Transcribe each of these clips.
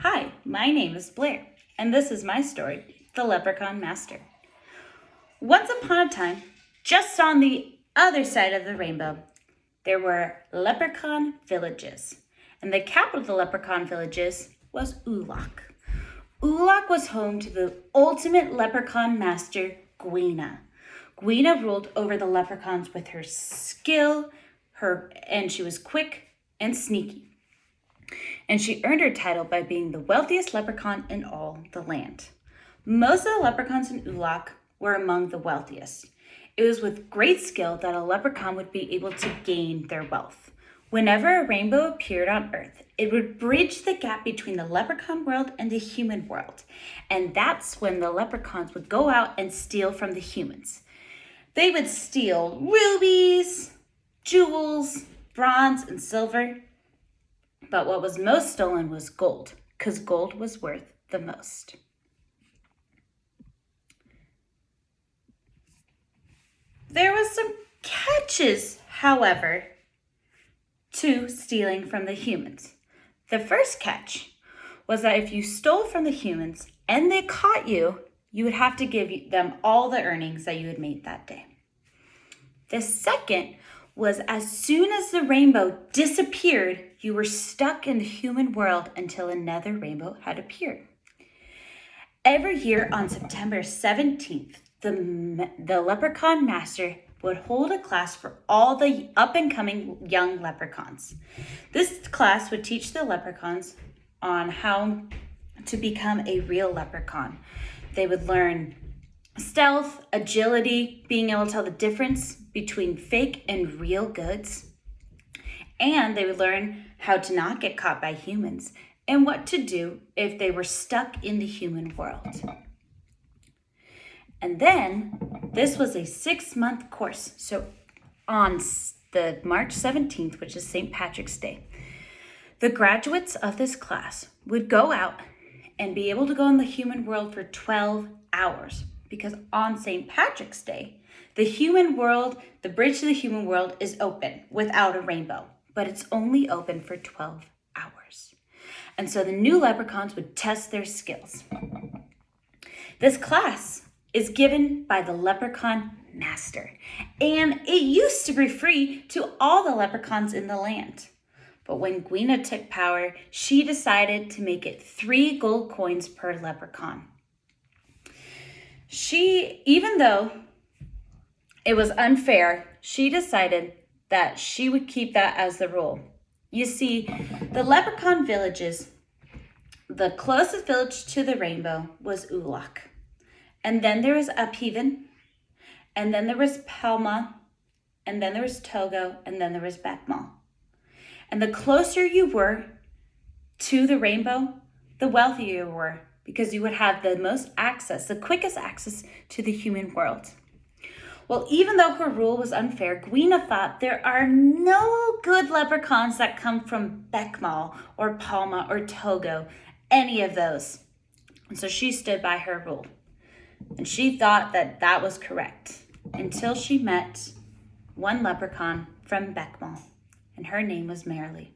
Hi, my name is Blair, and this is my story, The Leprechaun Master. Once upon a time, just on the other side of the rainbow, there were leprechaun villages, and the capital of the leprechaun villages was Ulak. Ulak was home to the ultimate leprechaun master, Gwena. Gwena ruled over the leprechauns with her skill, and she was quick and sneaky. And she earned her title by being the wealthiest leprechaun in all the land. Most of the leprechauns in Ulak were among the wealthiest. It was with great skill that a leprechaun would be able to gain their wealth. Whenever a rainbow appeared on Earth, it would bridge the gap between the leprechaun world and the human world. And that's when the leprechauns would go out and steal from the humans. They would steal rubies, jewels, bronze, and silver. But what was most stolen was gold, because gold was worth the most. There was some catches, however, to stealing from the humans. The first catch was that if you stole from the humans and they caught you, you would have to give them all the earnings that you had made that day. The second was as soon as the rainbow disappeared, you were stuck in the human world until another rainbow had appeared. Every year on September 17th, the Leprechaun Master would hold a class for all the up-and-coming young leprechauns. This class would teach the leprechauns on how to become a real leprechaun. They would learn stealth, agility, being able to tell the difference between fake and real goods. And they would learn how to not get caught by humans and what to do if they were stuck in the human world. And then this was a 6-month course. So on the March 17th, which is St. Patrick's Day, the graduates of this class would go out and be able to go in the human world for 12 hours. Because on St. Patrick's Day, the human world, the bridge to the human world is open without a rainbow, but it's only open for 12 hours. And so the new leprechauns would test their skills. This class is given by the Leprechaun Master, and it used to be free to all the leprechauns in the land. But when Gwena took power, she decided to make it 3 gold coins per leprechaun. Even though it was unfair, she decided that she would keep that as the rule. You see, the leprechaun villages, the closest village to the rainbow was Ulak. And then there was Uphaven, and then there was Palma, and then there was Togo, and then there was Beckmal. And the closer you were to the rainbow, the wealthier you were, because you would have the most access, the quickest access to the human world. Well, even though her rule was unfair, Gwena thought there are no good leprechauns that come from Beckmal or Palma or Togo, any of those. And so she stood by her rule. And she thought that that was correct until she met one leprechaun from Beckmal, and her name was Merrily.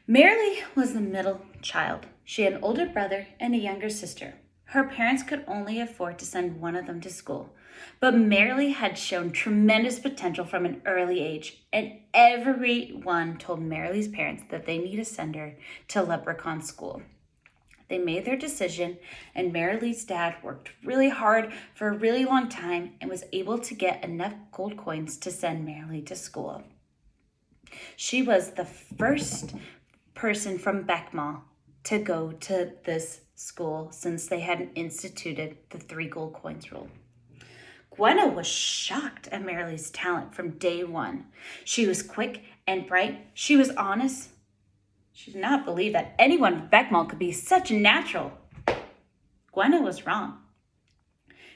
Merrily was the middle child. She had an older brother and a younger sister. Her parents could only afford to send one of them to school, but Merrily had shown tremendous potential from an early age, and everyone told Merrily's parents that they need to send her to leprechaun school. They made their decision, and Merrily's dad worked really hard for a really long time and was able to get enough gold coins to send Merrily to school. She was the first person from Beckmal to go to this school since they had instituted the 3 gold coins rule. Gwena was shocked at Merrily's talent from day one. She was quick and bright. She was honest. She did not believe that anyone from Beckmal could be such a natural. Gwena was wrong.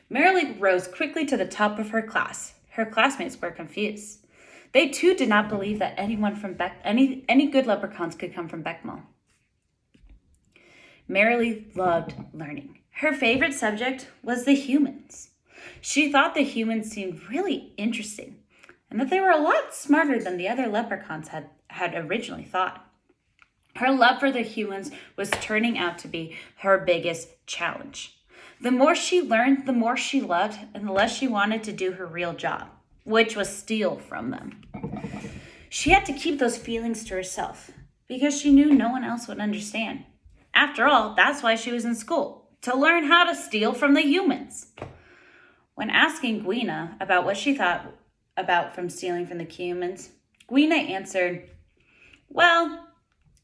Merrily rose quickly to the top of her class. Her classmates were confused. They too did not believe that anyone from any good leprechauns could come from Beckmal. Merrily loved learning. Her favorite subject was the humans. She thought the humans seemed really interesting and that they were a lot smarter than the other leprechauns had originally thought. Her love for the humans was turning out to be her biggest challenge. The more she learned, the more she loved, and the less she wanted to do her real job, which was steal from them. She had to keep those feelings to herself because she knew no one else would understand. After all, that's why she was in school, to learn how to steal from the humans. When asking Gwina about what she thought about from stealing from the humans, Gwina answered, well,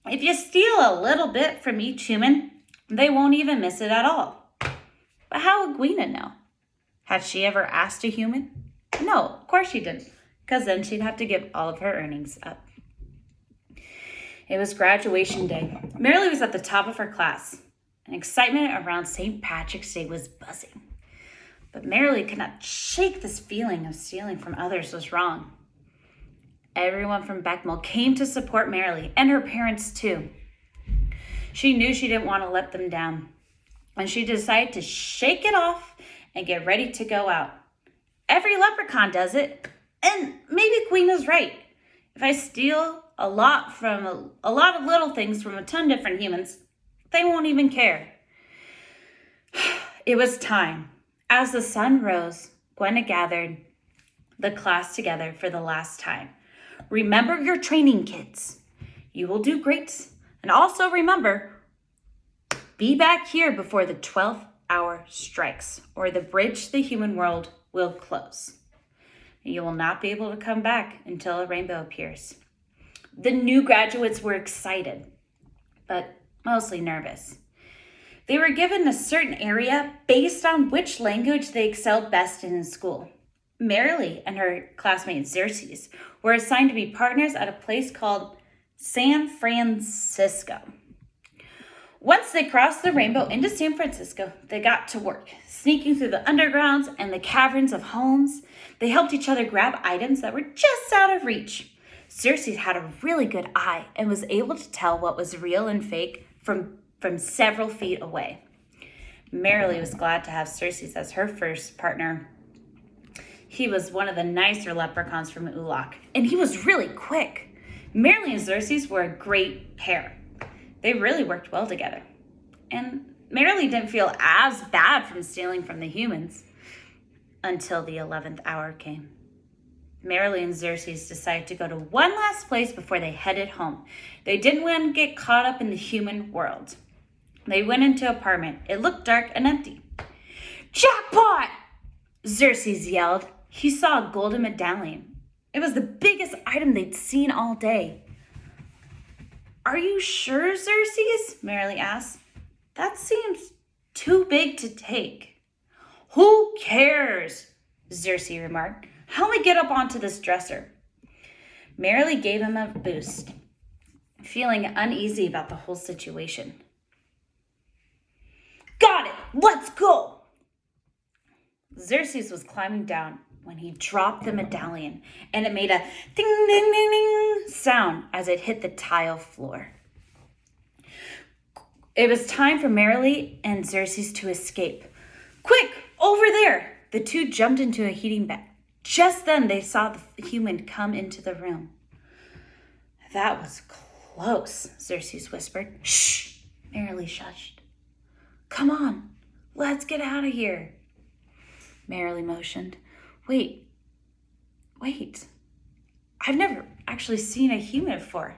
if you steal a little bit from each human, they won't even miss it at all. But how would Gwina know? Had she ever asked a human? No, of course she didn't, because then she'd have to give all of her earnings up. It was graduation day. Marilee was at the top of her class, and excitement around St. Patrick's Day was buzzing. But Marilee could not shake this feeling of stealing from others was wrong. Everyone from Beckmore came to support Marilee, and her parents too. She knew she didn't want to let them down, and she decided to shake it off and get ready to go out. Every leprechaun does it, and maybe Gwina's right. If I steal a lot of little things from a ton of different humans, they won't even care. It was time. As the sun rose, Gwenna gathered the class together for the last time. Remember your training, kids. You will do great. And also remember, be back here before the 12th hour strikes, or the bridge to the human world will close. You will not be able to come back until a rainbow appears. The new graduates were excited, but mostly nervous. They were given a certain area based on which language they excelled best in school. Marilee and her classmate Xerxes were assigned to be partners at a place called San Francisco. Once they crossed the rainbow into San Francisco, they got to work, sneaking through the undergrounds and the caverns of homes. They helped each other grab items that were just out of reach. Xerxes had a really good eye and was able to tell what was real and fake from several feet away. Marilee was glad to have Xerxes as her first partner. He was one of the nicer leprechauns from Ulak, and he was really quick. Marilee and Xerxes were a great pair. They really worked well together. And Marilee didn't feel as bad from stealing from the humans until the 11th hour came. Marilee and Xerxes decided to go to one last place before they headed home. They didn't want to get caught up in the human world. They went into an apartment. It looked dark and empty. Jackpot! Xerxes yelled. He saw a golden medallion. It was the biggest item they'd seen all day. Are you sure, Xerxes? Marilee asked. That seems too big to take. Who cares? Xerxes remarked. Help me get up onto this dresser. Marilee gave him a boost, feeling uneasy about the whole situation. Got it! Let's go! Xerxes was climbing down when he dropped the medallion, and it made a ding, ding, ding, ding sound as it hit the tile floor. It was time for Marilee and Xerxes to escape. Quick, over there! The two jumped into a heating bed. Just then, they saw the human come into the room. That was close, Xerxes whispered. Shh! Marilee shushed. Come on, let's get out of here. Marilee motioned. Wait. I've never actually seen a human before.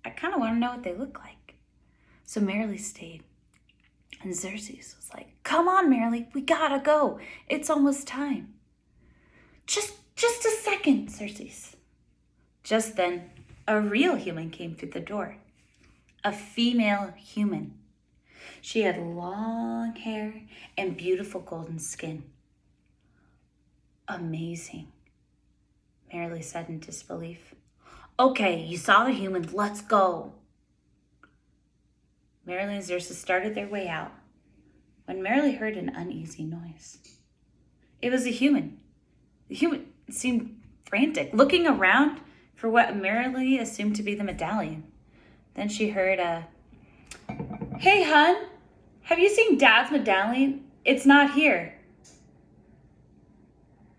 I kind of want to know what they look like. So Marilee stayed. And Xerxes was like, come on, Marilee, we gotta go. It's almost time. Just a second, Xerxes. Just then, a real human came through the door. A female human. She had long hair and beautiful golden skin. Amazing, Marilee said in disbelief. Okay, you saw the human, let's go. Marilee and Xerxes started their way out when Marilee heard an uneasy noise. It was a human. The human seemed frantic, looking around for what Marilee assumed to be the medallion. Then she heard Hey, hun, have you seen Dad's medallion? It's not here.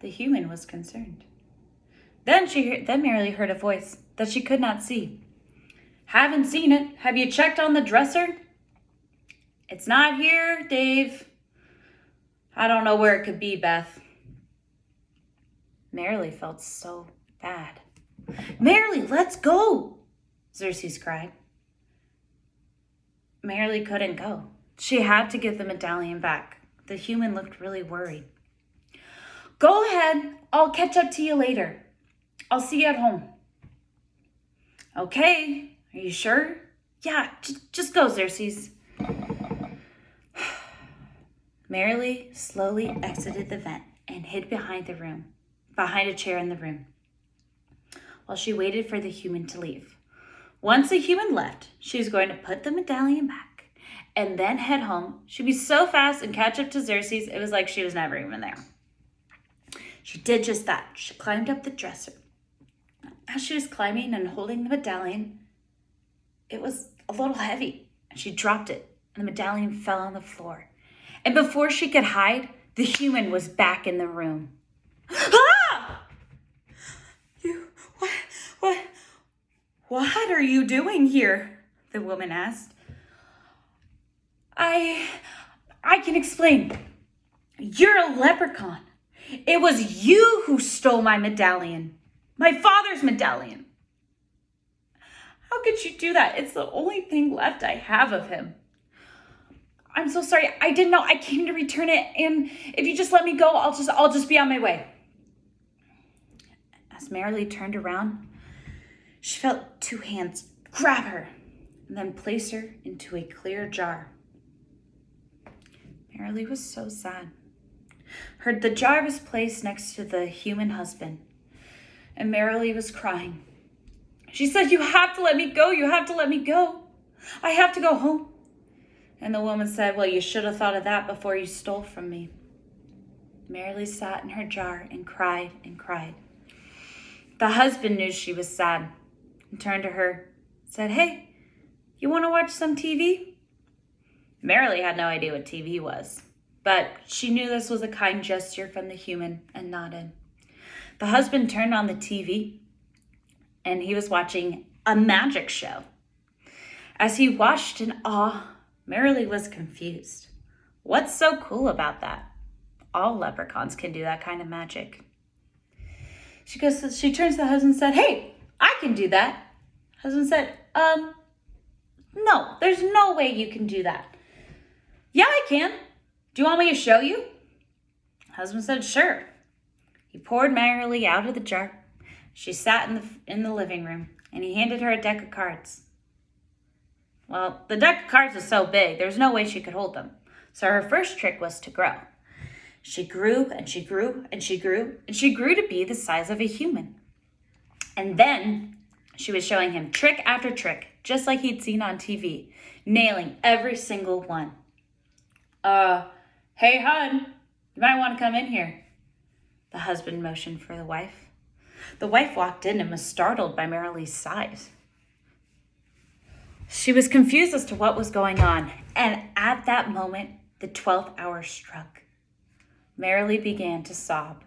The human was concerned. Then Marilee heard a voice that she could not see. Haven't seen it. Have you checked on the dresser? It's not here, Dave. I don't know where it could be, Beth. Marilee felt so bad. Marilee, let's go, Xerxes cried. Marilee couldn't go. She had to give the medallion back. The human looked really worried. Go ahead. I'll catch up to you later. I'll see you at home. Okay. Are you sure? Yeah, just go, Xerxes. Marilee slowly exited the vent and hid behind a chair in the room, while she waited for the human to leave. Once the human left, she was going to put the medallion back and then head home. She'd be so fast and catch up to Xerxes, it was like she was never even there. She did just that. She climbed up the dresser. As she was climbing and holding the medallion, it was a little heavy, and she dropped it, and the medallion fell on the floor. And before she could hide, the human was back in the room. Ah! What are you doing here? The woman asked. I can explain. You're a leprechaun. It was you who stole my medallion. My father's medallion. How could you do that? It's the only thing left I have of him. I'm so sorry. I didn't know. I came to return it, and if you just let me go, I'll just be on my way. As Marilee turned around, she felt two hands grab her and then place her into a clear jar. Marilee was so sad. The jar was placed next to the human husband, and Marilee was crying. She said, "You have to let me go. You have to let me go. I have to go home." And the woman said, "Well, you should have thought of that before you stole from me." Marilee sat in her jar and cried and cried. The husband knew she was sad and turned to her, said, "Hey, you want to watch some TV?" Marilee had no idea what TV was, but she knew this was a kind gesture from the human and nodded. The husband turned on the TV, and he was watching a magic show. As he watched in awe, Marilee was confused. What's so cool about that? All leprechauns can do that kind of magic. She turns to the husband and said, "Hey, I can do that." Husband said, "No, there's no way you can do that." "Yeah, I can. Do you want me to show you?" Husband said, "Sure." He poured Marilee out of the jar. She sat in the living room, and he handed her a deck of cards. Well, the deck of cards was so big, there was no way she could hold them. So her first trick was to grow. She grew and she grew and she grew and she grew to be the size of a human. And then she was showing him trick after trick, just like he'd seen on TV, nailing every single one. "Hey, hon, you might want to come in here." The husband motioned for the wife. The wife walked in and was startled by Marilee's size. She was confused as to what was going on, and at that moment, the 12th hour struck. Marilee began to sob.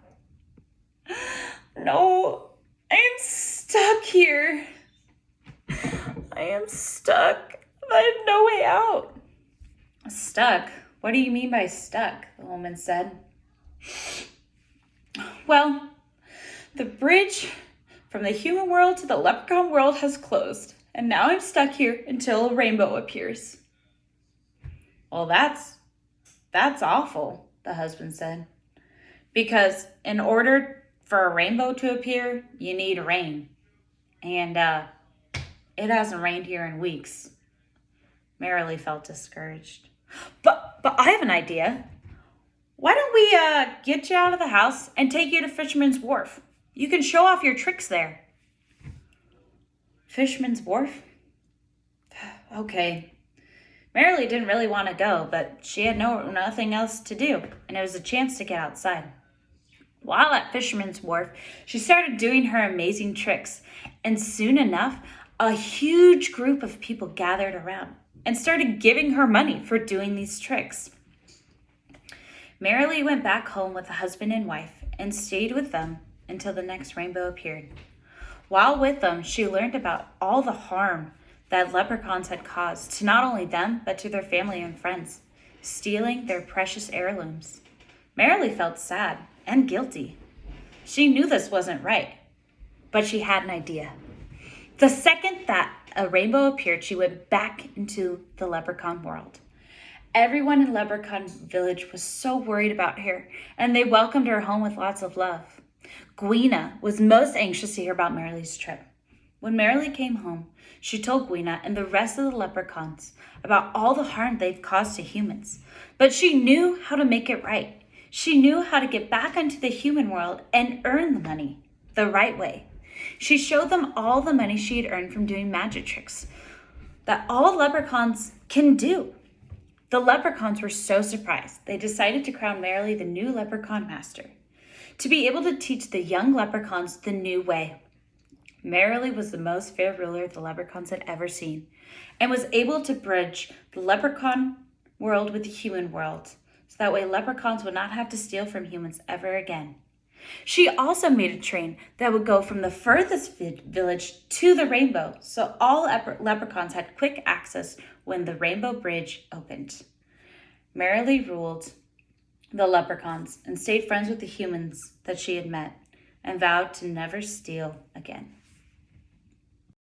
"No, I am stuck here. I am stuck. I have no way out." "Stuck? What do you mean by stuck?" the woman said. "Well, the bridge from the human world to the leprechaun world has closed, and now I'm stuck here until a rainbow appears." "Well, that's awful," the husband said. "Because in order for a rainbow to appear, you need rain. And it hasn't rained here in weeks." Marilee felt discouraged. But I have an idea. Why don't we get you out of the house and take you to Fisherman's Wharf? You can show off your tricks there." Fisherman's Wharf? Okay. Marilee didn't really want to go, but she had nothing else to do, and it was a chance to get outside. While at Fisherman's Wharf, she started doing her amazing tricks, and soon enough, a huge group of people gathered around and started giving her money for doing these tricks. Marilee went back home with the husband and wife and stayed with them until the next rainbow appeared. While with them, she learned about all the harm that leprechauns had caused to not only them, but to their family and friends, stealing their precious heirlooms. Merrily felt sad and guilty. She knew this wasn't right, but she had an idea. The second that a rainbow appeared, she went back into the leprechaun world. Everyone in Leprechaun Village was so worried about her, and they welcomed her home with lots of love. Gweena was most anxious to hear about Merrily's trip. When Merrily came home, she told Gweena and the rest of the leprechauns about all the harm they've caused to humans. But she knew how to make it right. She knew how to get back into the human world and earn the money the right way. She showed them all the money she had earned from doing magic tricks that all leprechauns can do. The leprechauns were so surprised, they decided to crown Merrily the new Leprechaun Master, to be able to teach the young leprechauns the new way. Merrily was the most fair ruler the leprechauns had ever seen, and was able to bridge the leprechaun world with the human world, so that way leprechauns would not have to steal from humans ever again. She also made a train that would go from the furthest village to the rainbow, so all leprechauns had quick access when the rainbow bridge opened. Merrily ruled the leprechauns and stayed friends with the humans that she had met, and vowed to never steal again.